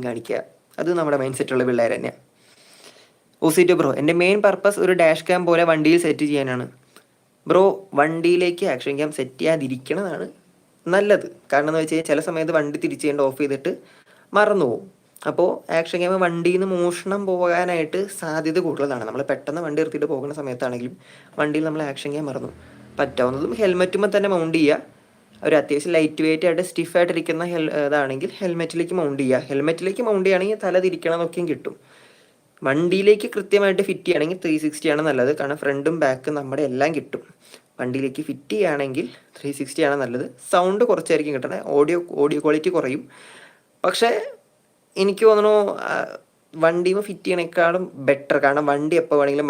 കാണിക്കുക. അത് നമ്മുടെ മൈൻഡ് സെറ്റുള്ള പിള്ളേർ തന്നെയാണ്. ഓസിറ്റോ ബ്രോ, എൻ്റെ മെയിൻ പർപ്പസ് ഒരു ഡാഷ് ക്യാം പോലെ വണ്ടിയിൽ സെറ്റ് ചെയ്യാനാണ്. ബ്രോ, വണ്ടിയിലേക്ക് ആക്ഷൻ ക്യാം സെറ്റ് ചെയ്യാതിരിക്കണതാണ് നല്ലത്. കാരണം എന്ന് വെച്ച് കഴിഞ്ഞാൽ ചില സമയത്ത് വണ്ടി തിരിച്ച് ചെയ്യേണ്ട ഓഫ് ചെയ്തിട്ട് മറന്നു പോകും. അപ്പോൾ ആക്ഷൻ ക്യാം വണ്ടിയിൽ നിന്ന് മോഷണം പോകാനായിട്ട് സാധ്യത കൂടുതലാണ്. നമ്മൾ പെട്ടെന്ന് വണ്ടി നിർത്തിയിട്ട് പോകുന്ന സമയത്താണെങ്കിലും വണ്ടിയിൽ നമ്മൾ ആക്ഷൻ ക്യാം മറന്നു. പറ്റാവുന്നതും ഹെൽമെറ്റുമ്പോൾ തന്നെ മൗണ്ട് ചെയ്യുക. ഒരു അത്യാവശ്യം ലൈറ്റ് വെയിറ്റ് ആയിട്ട് സ്റ്റിഫായിട്ടിരിക്കുന്ന ഇതാണെങ്കിൽ ഹെൽമെറ്റിലേക്ക് മൗണ്ട് ചെയ്യുക. ഹെൽമെറ്റിലേക്ക് മൗണ്ട് ചെയ്യുകയാണെങ്കിൽ തല തിരിക്കണമെന്നൊക്കെയും കിട്ടും. വണ്ടിയിലേക്ക് കൃത്യമായിട്ട് ഫിറ്റ് ചെയ്യുകയാണെങ്കിൽ 360 ആണ് നല്ലത്. കാരണം ഫ്രണ്ടും ബാക്കും നമ്മുടെ എല്ലാം കിട്ടും. വണ്ടിയിലേക്ക് ഫിറ്റ് ചെയ്യുകയാണെങ്കിൽ 360 ആണ് നല്ലത്. സൗണ്ട് കുറച്ചായിരിക്കും കിട്ടണേ, ഓഡിയോ ക്വാളിറ്റി കുറയും. പക്ഷേ എനിക്ക് തോന്നുന്നു വണ്ടിയുമ്പോൾ ഫിറ്റ് ചെയ്യണേക്കാളും ബെറ്റർ. കാരണം വണ്ടി എപ്പോൾ വേണമെങ്കിലും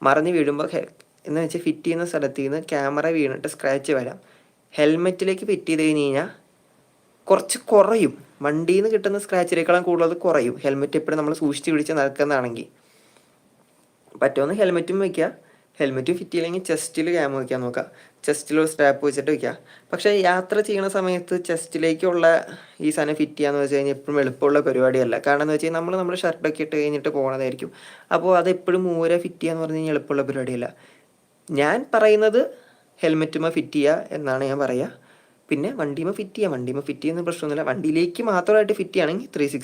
മറിഞ്ഞ് വീഴുമ്പോൾ എന്ന് വെച്ചാൽ ഫിറ്റ് ചെയ്യുന്ന സ്ഥലത്ത് നിന്ന് ക്യാമറ വീണിട്ട് സ്ക്രാച്ച് വരാം. ഹെൽമെറ്റിലേക്ക് ഫിറ്റ് ചെയ്ത് കഴിഞ്ഞ് കഴിഞ്ഞാൽ കുറച്ച് കുറയും. വണ്ടിയിൽ നിന്ന് കിട്ടുന്ന സ്ക്രാച്ചിനേക്കാളും കൂടുതൽ കുറയും. ഹെൽമെറ്റ് എപ്പോഴും നമ്മൾ സൂക്ഷിച്ച് പിടിച്ച് നടക്കുന്നതാണെങ്കിൽ. പറ്റുമെന്ന് ഹെൽമെറ്റും വയ്ക്കുക. ഹെൽമെറ്റ് ഫിറ്റ് ചെയ്യില്ലെങ്കിൽ ചെസ്റ്റിൽ ക്യാം വയ്ക്കാൻ നോക്കുക. ചെസ്റ്റിൽ ഒരു സ്ട്രാപ്പ് വെച്ചിട്ട് വയ്ക്കുക. പക്ഷേ യാത്ര ചെയ്യുന്ന സമയത്ത് ചെസ്റ്റിലേക്കുള്ള ഈ സാധനം ഫിറ്റ് ചെയ്യാന്ന് വെച്ച് കഴിഞ്ഞാൽ എപ്പോഴും എളുപ്പമുള്ള പരിപാടിയല്ല. കാരണം എന്ന് വെച്ച് കഴിഞ്ഞാൽ നമ്മൾ ഷർട്ടൊക്കെ ഇട്ട് കഴിഞ്ഞിട്ട് പോകണതായിരിക്കും. അപ്പോൾ അത് എപ്പോഴും മൂര ഫിറ്റ് ചെയ്യാന്ന് പറഞ്ഞു കഴിഞ്ഞാൽ എളുപ്പമുള്ള പരിപാടിയല്ല. ഞാൻ പറയുന്നത് ഹെൽമെറ്റുമ്പോൾ ഫിറ്റ് ചെയ്യുക എന്നാണ് ഞാൻ പറയുക. പിന്നെ വണ്ടിയുമ്പോൾ ഫിറ്റ് ചെയ്യുന്ന പ്രശ്നമൊന്നുമില്ല. വണ്ടിയിലേക്ക് മാത്രമായിട്ട് ഫിറ്റ് ചെയ്യുകയാണെങ്കിൽ 360